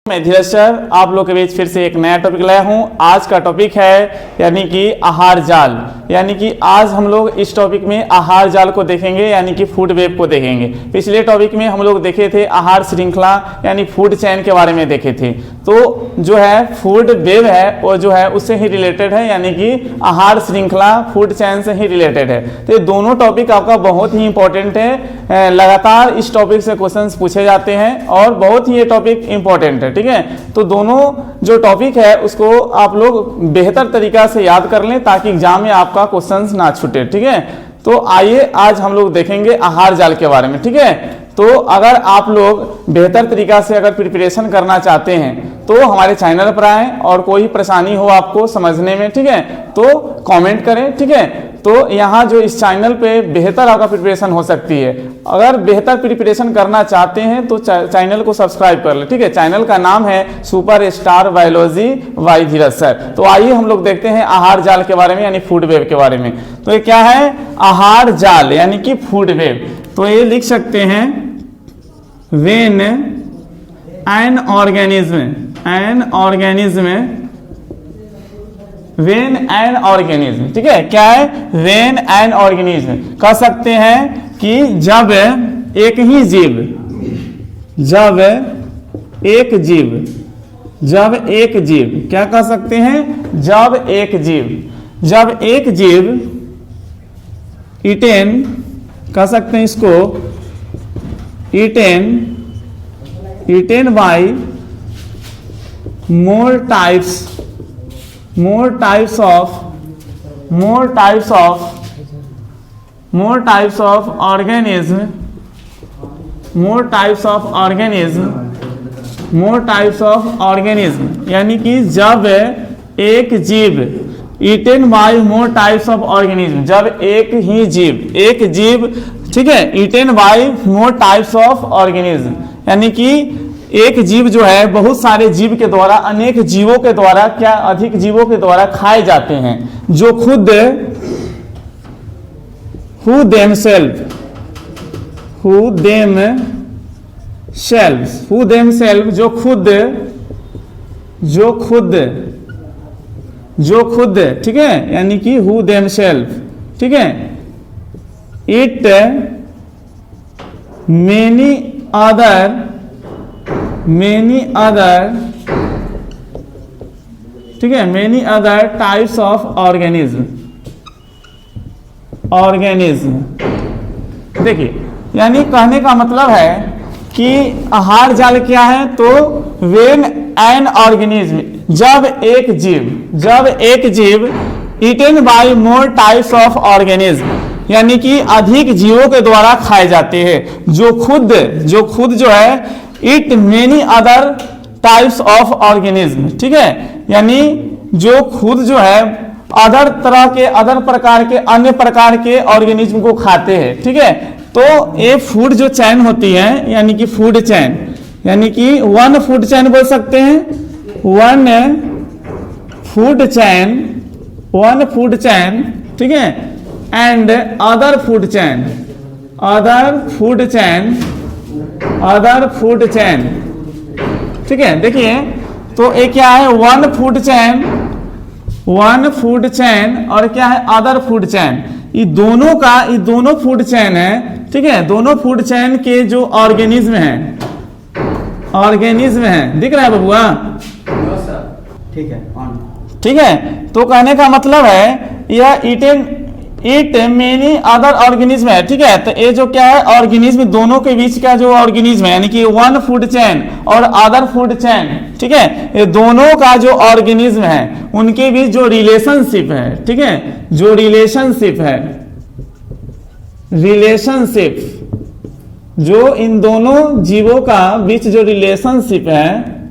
मैं धीरज सर आप लोग के बीच फिर से एक नया टॉपिक लाया हूं। आज का टॉपिक है यानी कि आहार जाल। यानी कि आज हम लोग इस टॉपिक में आहार जाल को देखेंगे, यानी कि फूड वेब को देखेंगे। पिछले टॉपिक में हम लोग देखे थे आहार श्रृंखला यानी फूड चेन के बारे में देखे थे। तो जो है फूड वेब है वो जो है उससे ही रिलेटेड है, यानी कि आहार श्रृंखला फूड चेन से ही रिलेटेड है। तो ये दोनों टॉपिक आपका बहुत ही इंपॉर्टेंट है। लगातार इस टॉपिक से क्वेश्चंस पूछे जाते हैं और बहुत ही ये टॉपिक इंपॉर्टेंट है। ठीक है, तो दोनों जो टॉपिक है उसको आप लोग बेहतर तरीका से याद कर लें ताकि एग्जाम में आपका क्वेश्चंस ना छूटे। ठीक है, तो आइए आज हम लोग देखेंगे आहार जाल के बारे में। ठीक है, तो अगर आप लोग बेहतर तरीका से अगर प्रिपरेशन करना चाहते हैं तो हमारे चैनल पर आएं और कोई परेशानी हो आपको समझने में, ठीक है, तो कमेंट करें। ठीक है, तो यहाँ जो इस चैनल पे बेहतर आपका प्रिपरेशन हो सकती है। अगर बेहतर प्रिपरेशन करना चाहते हैं तो चैनल को सब्सक्राइब कर ले। ठीक है, चैनल का नाम है super star biology by Dheeraj sir. तो आइए हम लोग देखते हैं आहार जाल के बारे में यानी फूड वेब के बारे में। तो ये क्या है आहार जाल यानी कि फूड वेब। तो ये लिख सकते हैं व्हेन एन ऑर्गेनिज्म, ठीक है, क्या है व्हेन एन ऑर्गेनिज्म। कह सकते हैं कि जब एक जीव क्या कह सकते हैं, जब एक जीव इटेन कह सकते हैं इसको eaten by more types of organism, यानी कि जब एक जीव eaten by more types of organism, जब एक जीव ठीक है eaten by more types of organism, यानी कि एक जीव जो है बहुत सारे जीव के द्वारा अनेक जीवों के द्वारा क्या अधिक जीवों के द्वारा खाए जाते हैं जो खुद who themselves जो खुद ठीक है, यानी कि who themselves, ठीक है, eat many other ठीक है many other types of organism। देखिए यानी कहने का मतलब है कि आहार जाल क्या है, तो व्हेन एन ऑर्गेनिज्म, जब एक जीव eaten by more types of organism, यानी कि अधिक जीवों के द्वारा खाए जाते हैं जो खुद जो है it many other types of organism. ठीक है, यानी जो खुद जो है अदर प्रकार के अन्य प्रकार के ऑर्गेनिज्म को खाते हैं। ठीक है, तो ये फूड जो चैन होती है यानी कि फूड चैन, यानी कि वन फूड चैन बोल सकते हैं, वन फूड चैन, ठीक है, एंड अदर फूड चैन, ठीक है। देखिए तो ये क्या है वन फूड चैन और क्या है अदर फूड चैन। ये दोनों फूड चैन है, ठीक है, दोनों फूड चैन के जो ऑर्गेनिज्म है दिख रहा है बबुआ, ठीक है। तो कहने का मतलब है यह इट मेनी अदर ऑर्गेनिज्म है। ठीक है, तो ये जो क्या है ऑर्गेनिज्म दोनों के बीच का जो ऑर्गेनिज्म है यानी कि वन फूड चैन और अदर फूड चैन, ठीक है, ये दोनों का जो ऑर्गेनिज्म है उनके बीच जो रिलेशनशिप है, ठीक है, जो रिलेशनशिप जो इन दोनों जीवों का बीच जो रिलेशनशिप है,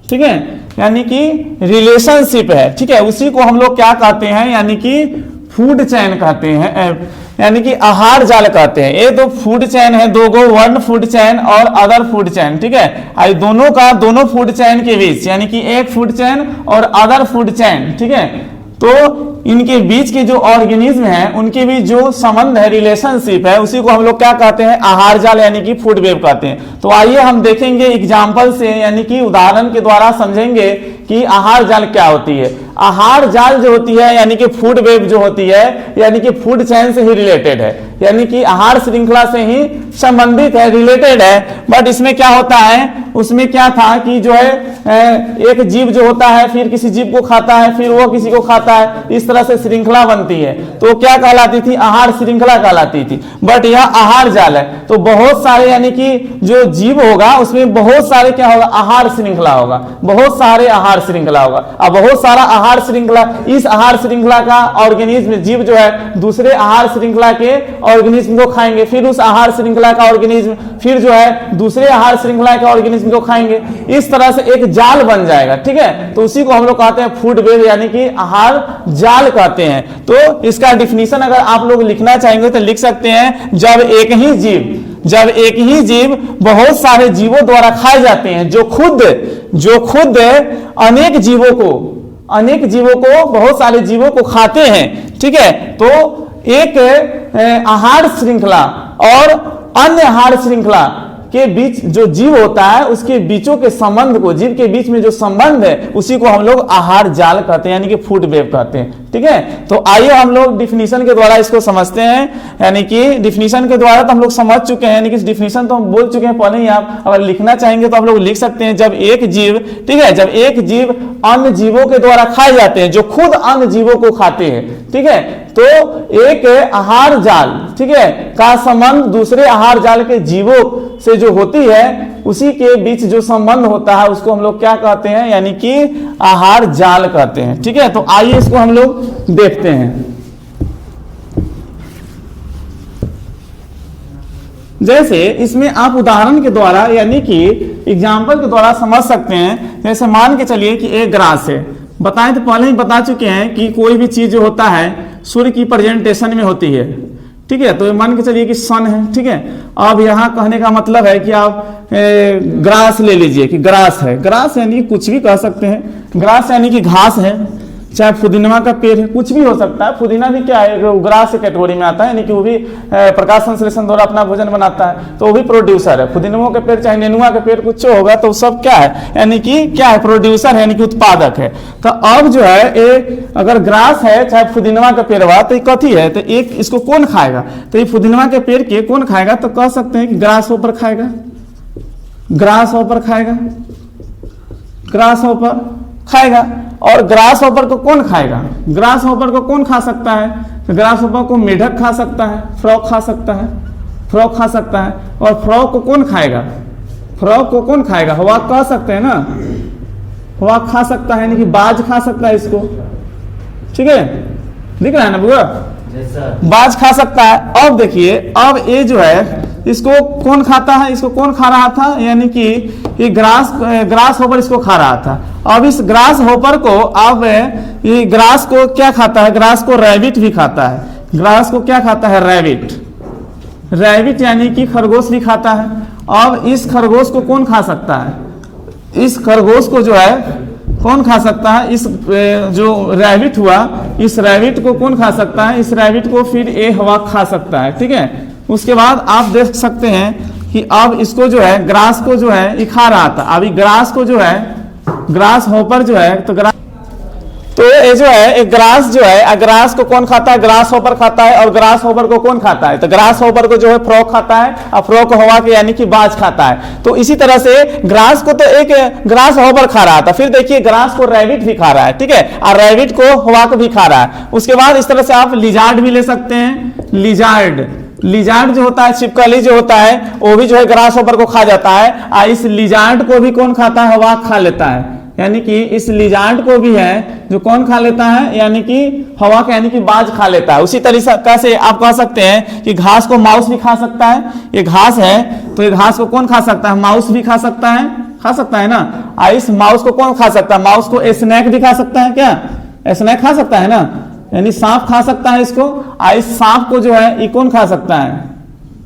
ठीक है, यानी कि रिलेशनशिप है, ठीक है, उसी को हम लोग क्या कहते हैं यानी कि फूड चैन कहते हैं, यानी कि आहार जाल कहते हैं। ये दो फूड चैन है, दो गो, वन फूड चैन और अदर फूड चैन, ठीक है। आई दोनों फूड चैन के बीच यानी कि एक फूड चैन और अदर फूड चैन, ठीक है, तो इनके बीच के जो ऑर्गेनिज्म है उनके बीच जो संबंध है, रिलेशनशिप है, उसी को हम लोग क्या कहते हैं, आहार जाल यानी कि फूड वेब कहते हैं। तो आइए हम देखेंगे एग्जाम्पल से, यानी कि उदाहरण के द्वारा समझेंगे कि आहार जाल क्या होती है। आहार जाल जो होती है यानी कि फूड वेब जो होती है, यानी कि फूड चेन से ही रिलेटेड है, यानी कि आहार श्रृंखला से ही संबंधित है, रिलेटेड है। बट इसमें क्या होता है, उसमें क्या था कि जो है एक जीव जो होता है फिर किसी जीव को खाता है, फिर वो किसी को खाता है, इस तरह से श्रृंखला बनती है। तो क्या कहलाती थी, आहार श्रृंखला कहलाती थी। बट यह आहार जाल है, तो बहुत सारे यानी कि जो जीव होगा उसमें बहुत सारे क्या होगा, आहार श्रृंखला होगा, बहुत सारे आहार श्रृंखला होगा। अब बहुत सारा आहार श्रृंखला, इस आहार श्रृंखला का ऑर्गेनिज्म जीव जो है दूसरे आहार श्रृंखला के ऑर्गेनिज्म को खाएंगे, फिर उस आहार श्रृंखला का ऑर्गेनिज्म फिर जो है दूसरे आहार श्रृंखला के ऑर्गेनिज्म को खाएंगे। इस तरह से एक जाल बन जाएगा, ठीक है। तो उसी को हम लोग कहते हैं फूड वेब यानी कि आहार जाल कहते हैं। तो इसका डिफिनीशन अगर आप लोग लिखना चाहेंगे तो लिख सकते हैं, जब एक ही जीव बहुत सारे जीवों द्वारा खाए जाते हैं, जो खुद अनेक जीवों को बहुत सारे जीवों को खाते हैं, ठीक है। तो एक आहार श्रृंखला और अन्य आहार श्रृंखला के बीच जो जीव होता है उसके बीचों के संबंध को, जीव के बीच में जो संबंध है उसी को हम लोग आहार जाल कहते हैं, यानी कि फूड वेब कहते हैं, ठीक है। तो आइए हम लोग डिफिनीशन के द्वारा इसको समझते हैं, यानी कि डिफिनीशन के द्वारा तो हम लोग समझ चुके हैं, यानी कि डिफिनीशन तो हम बोल चुके हैं पहले ही। आप अगर लिखना चाहेंगे तो आप लोग लिख सकते हैं, जब एक जीव, ठीक है, जब एक जीव अन्य जीवों के द्वारा खाए जाते हैं, जो खुद अन्य जीवों को खाते हैं, ठीक है, तो एक आहार जाल, ठीक है, का संबंध दूसरे आहार जाल के जीवों से जो होती है उसी के बीच जो संबंध होता है उसको हम लोग क्या कहते हैं, यानी कि आहार जाल कहते हैं, ठीक है। तो आइए इसको हम लोग देखते हैं। जैसे इसमें आप उदाहरण के द्वारा यानी कि एग्जाम्पल के द्वारा समझ सकते हैं। जैसे मान के चलिए कि एक ग्रास है, बताएं तो पहले ही बता चुके हैं कि कोई भी चीज जो होता है सूर्य की प्रेजेंटेशन में होती है, ठीक है। तो मान के चलिए कि सन है, ठीक है। अब यहाँ कहने का मतलब है कि आप ग्रास ले लीजिए कि ग्रास है, ग्रास यानी कि कुछ भी कह सकते हैं, ग्रास यानी कि घास है, चाहे पुदीना का पेड़ है, कुछ भी हो सकता है। पुदीना भी क्या है, ग्रास की कैटेगरी में आता है, यानी कि वो भी प्रकाश संश्लेषण द्वारा अपना भोजन बनाता है, तो वो भी प्रोड्यूसर है। पुदीनों के पेड़ चाहे नेनुआ के पेड़ कुछ होगा तो सब क्या है, यानी कि क्या है, प्रोड्यूसर है, यानी कि उत्पादक है। तो अब जो है अगर ग्रास है चाहे पुदीनवा का पेड़ हुआ तो कथी है, तो एक इसको कौन खाएगा, तो ये पुदीनवा के पेड़ के कौन खाएगा, तो कह सकते हैं कि ग्रास होपर खाएगा, ग्रास होपर खाएगा, ग्रास होपर खाएगा। और ग्रास हॉपर को कौन खाएगा, ग्रास हॉपर को कौन खा सकता है, तो ग्रास हॉपर को मेढक खा सकता है, फ्रॉग खा सकता है, फ्रॉग खा सकता है। और फ्रॉग को कौन खाएगा, फ्रॉग को कौन खाएगा, हवा कह सकते हैं ना, हवा खा सकता है, यानी कि बाज खा सकता है इसको, ठीक है, दिख रहा है ना बुआ, बाज खा सकता है। अब देखिए, अब ये जो है इसको कौन खाता है, इसको कौन खा रहा था, यानी कि ये ग्रास होपर इसको खा रहा था। अब इस ग्रास होपर को, अब ये ग्रास को क्या खाता है, ग्रास को रैबिट भी खाता है, ग्रास को क्या खाता है, रैबिट, रैबिट यानी कि खरगोश भी खाता है। अब इस खरगोश को कौन खा सकता है, इस खरगोश को जो है कौन खा सकता है, इस जो रैबिट हुआ, इस रैबिट को कौन खा सकता है, इस रैबिट को फिर ये हवा खा सकता है, ठीक है। उसके बाद आप देख सकते हैं कि अब इसको जो है, ग्रास को जो है ये खा रहा था, अभी ग्रास को जो है, ग्रास होपर जो है, तो ये जो है एक ग्रास जो है, ग्रास को कौन खाता है, ग्रास होपर खाता है। और ग्रास होपर को कौन खाता है, तो ग्रास होपर को जो है फ्रॉग खाता है, और फ्रॉग को हवा के यानी कि बाज खाता है। तो इसी तरह से ग्रास को तो एक ग्रास होपर खा रहा था, फिर देखिए ग्रास को रैबिट भी खा रहा है, ठीक है, और रैबिट को हवा को भी खा रहा है। उसके बाद इस तरह से आप लिजार्ड भी ले सकते हैं, लिजार्ड, लिजार्ड जो होता है, छिपकली जो होता है, वो भी जो है ग्रास होपर को खा जाता है। और इस लिजार्ड को भी कौन खाता है, हवा खा लेता है, यानी कि इस लिजार्ड को भी है जो कौन खा लेता है, यानी कि हवा का, यानी कि बाज खा लेता है। उसी तरीके से आप कह सकते हैं कि घास को माउस भी खा सकता है, ये घास है तो ये घास को कौन खा सकता है, माउस भी खा सकता है ना। और इस माउस को कौन खा सकता है, माउस को स्नैक भी खा सकता है, क्या स्नैक खा सकता है ना, यानी सांप खा सकता है इसको। और इस सांप को जो है ये कौन खा सकता है,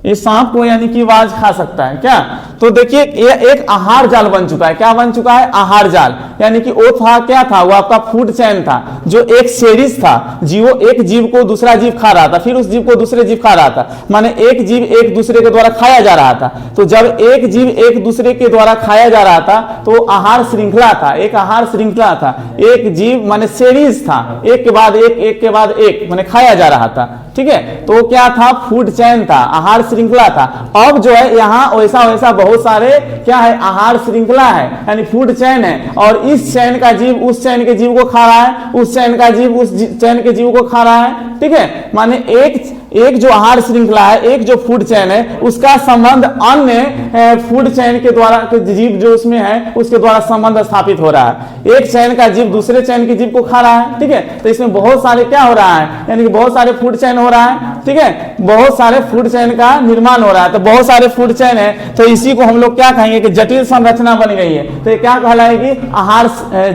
इस सांप को यानी कि बाज खा सकता है क्या? तो देखिए ये एक आहार जाल बन चुका है। क्या बन चुका है? आहार जाल। यानी कि वो था क्या था? वो आपका फूड चेन था, जो एक सीरीज था। एक जीव को दूसरा जीव खा रहा था, फिर उस जीव को दूसरे जीव खा रहा था, माने एक जीव एक दूसरे के द्वारा खाया जा रहा था। तो जब एक जीव एक दूसरे के द्वारा खाया जा रहा था तो आहार श्रृंखला था, एक आहार श्रृंखला था। एक जीव माने सीरीज था, एक के बाद एक के बाद एक माने खाया जा रहा था। ठीक है, तो क्या था? फूड चैन था, आहार श्रृंखला था। अब जो है यहाँ वैसा वैसा बहुत सारे क्या है? आहार श्रृंखला है, यानी फूड चैन है। और इस चैन का जीव उस चैन के जीव को खा रहा है, उस चैन का जीव उस चैन के जीव को खा रहा है। ठीक है, माने एक जो आहार श्रृंखला है, एक जो फूड चैन है, उसका संबंध अन्य फूड चैन के द्वारा जीव जो उसमें है उसके द्वारा संबंध स्थापित हो रहा है। एक चैन का जीव दूसरे चैन के जीव को खा रहा है। ठीक है, तो इसमें बहुत सारे क्या हो रहा है? यानी कि बहुत सारे फूड चैन हो रहा है। ठीक है, बहुत सारे फूड चैन का निर्माण हो रहा है। तो बहुत सारे फूड चैन है, तो इसी को हम लोग क्या कहेंगे कि जटिल संरचना बन गई है। तो ये क्या कहलाएगी? आहार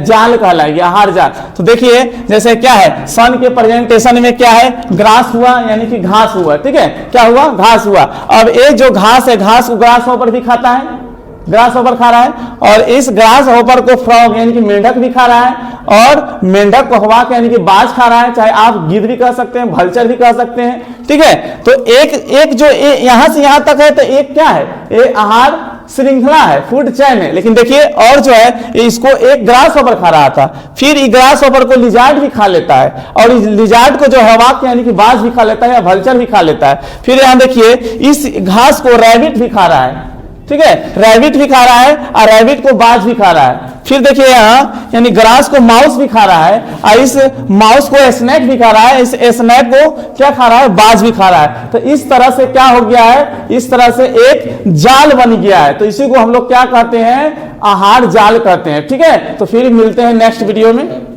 जाल कहलाएगी, आहार जाल। तो देखिए जैसे क्या है, सन के प्रेजेंटेशन में क्या है? ग्रास हुआ, यानी कि घास हुआ। ठीक है, क्या हुआ? घास हुआ। अब एक जो घास है, घास को ग्रास हॉपर भी खाता है, ग्रास हॉपर खा रहा है। और इस ग्रास हॉपर को फ्रॉग यानी कि मेंढक भी खा रहा है, और मेंढक को हवाक यानी कि बाज खा रहा है, चाहे आप गिद्ध भी कह सकते हैं, भलचर भी कह सकते हैं। ठीक है, तो एक जो यहां से यहां तक है, तो एक क्या है? ये आहार श्रृंखला है, फूड चैन है। लेकिन देखिए और जो है इसको एक ग्रास हॉपर खा रहा था, फिर इस ग्रास हॉपर को लिजार्ड भी खा लेता है, और इस लिजार्ड को जो हवाक यानी कि बाज भी खा लेता है या भलचर भी खा लेता है। फिर यहां देखिए इस घास को रैबिट भी खा रहा है। ठीक है, रैबिट भी खा रहा है और रैबिट को बाज भी खा रहा है। फिर देखिए यहाँ यानी ग्रास को माउस भी खा रहा है, और इस माउस को स्नैक भी खा रहा है, इस स्नैक को क्या खा रहा है? बाज भी खा रहा है। तो इस तरह से क्या हो गया है? इस तरह से एक जाल बन गया है। तो इसी को हम लोग क्या कहते हैं? आहार जाल कहते हैं। ठीक है, तो फिर मिलते हैं नेक्स्ट वीडियो में।